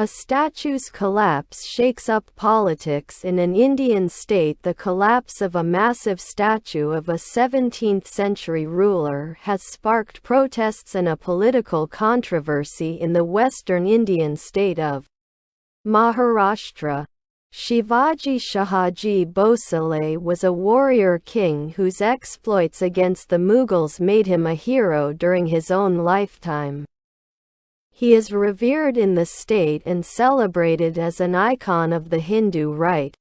A statue's collapse shakes up politics in an Indian state. The collapse of a massive statue of a 17th-century ruler has sparked protests and a political controversy in the western Indian state of Maharashtra. Shivaji Shahaji Bhosale was a warrior king whose exploits against the Mughals made him a hero during his own lifetime. He is revered in the state and celebrated as an icon of the Hindu right.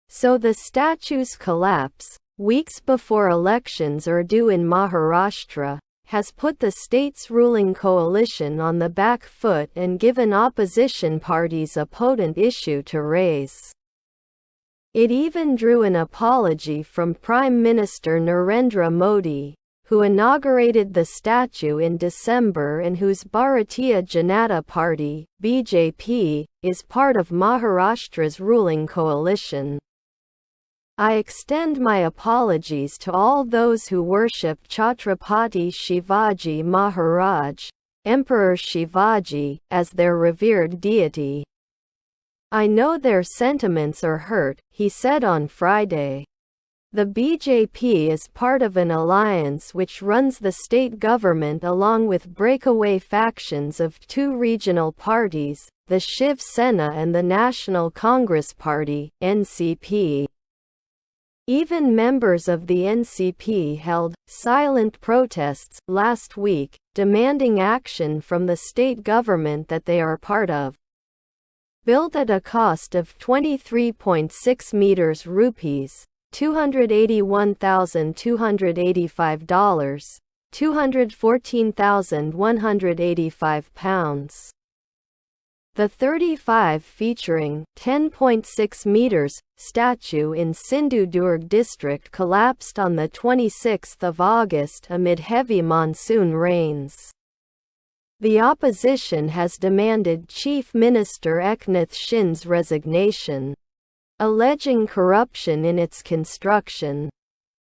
So the statue's collapse, weeks before elections are due in Maharashtra, has put the state's ruling coalition on the back foot and given opposition parties a potent issue to raise. It even drew an apology from Prime Minister Narendra Modi, who inaugurated the statue in December and whose Bharatiya Janata Party (BJP) is part of Maharashtra's ruling coalition. I extend my apologies to all those who worship Chhatrapati Shivaji Maharaj, Emperor Shivaji, as their revered deity. I know their sentiments are hurt, he said on Friday. The BJP is part of an alliance which runs the state government along with breakaway factions of two regional parties, the Shiv Sena and the National Congress Party (NCP). Even members of the NCP held silent protests last week, demanding action from the state government that they are part of. Built at a cost of 23.6 meters rupees, $281,285, £214,185. The 35 featuring 10.6 meters statue in Sindhudurg district collapsed on the 26th of August amid heavy monsoon rains. The opposition has demanded Chief Minister Eknath Shinde's resignation, alleging corruption in its construction.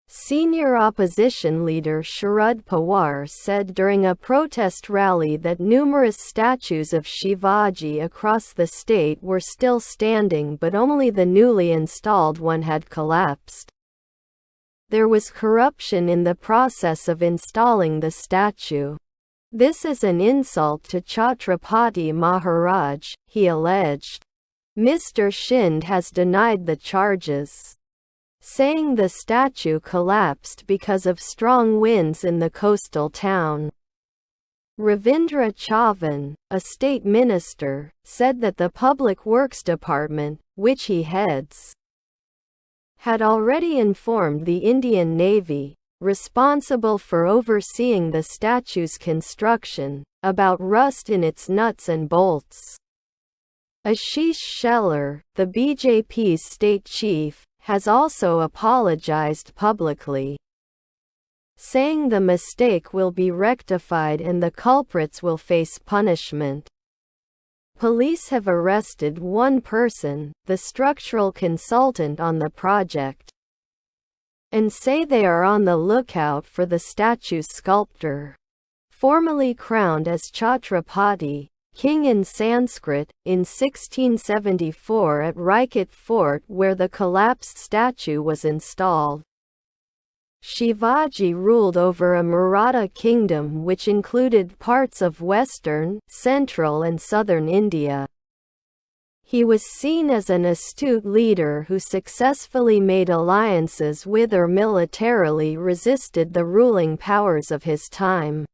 Senior opposition leader Sharad Pawar said during a protest rally that numerous statues of Shivaji across the state were still standing but only the newly installed one had collapsed. There was corruption in the process of installing the statue. This is an insult to Chhatrapati Maharaj, he alleged. Mr. Shinde has denied the charges, saying the statue collapsed because of strong winds in the coastal town. Ravindra Chavan, a state minister, said that the Public Works Department, which he heads, had already informed the Indian Navy, responsible for overseeing the statue's construction, about rust in its nuts and bolts. Ashish Shelar, the BJP's state chief, has also apologized publicly, saying the mistake will be rectified and the culprits will face punishment. Police have arrested one person, the structural consultant on the project, and say they are on the lookout for the statue's sculptor. Formerly crowned as Chhatrapati, king in Sanskrit, in 1674 at Raikat Fort where the collapsed statue was installed. Shivaji ruled over a Maratha kingdom which included parts of western, central and southern India. He was seen as an astute leader who successfully made alliances with or militarily resisted the ruling powers of his time.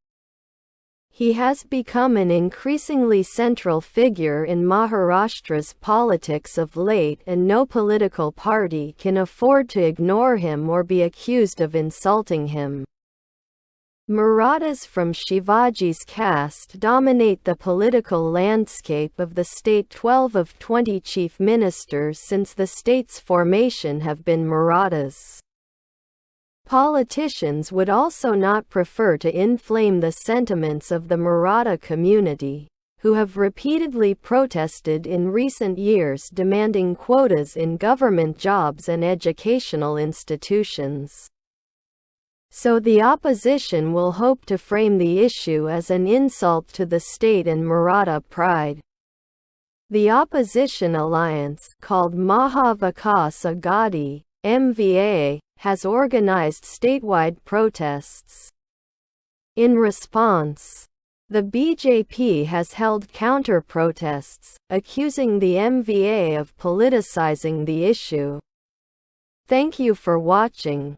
He has become an increasingly central figure in Maharashtra's politics of late, and no political party can afford to ignore him or be accused of insulting him. Marathas from Shivaji's caste dominate the political landscape of the state. 12 of 20 chief ministers since the state's formation have been Marathas. Politicians would also not prefer to inflame the sentiments of the Maratha community, who have repeatedly protested in recent years demanding quotas in government jobs and educational institutions. So the opposition will hope to frame the issue as an insult to the state and Maratha pride. The opposition alliance, called Maha Vikas Aghadi (MVA), has organized statewide protests. In response, the BJP has held counter-protests, accusing the MVA of politicizing the issue. Thank you for watching.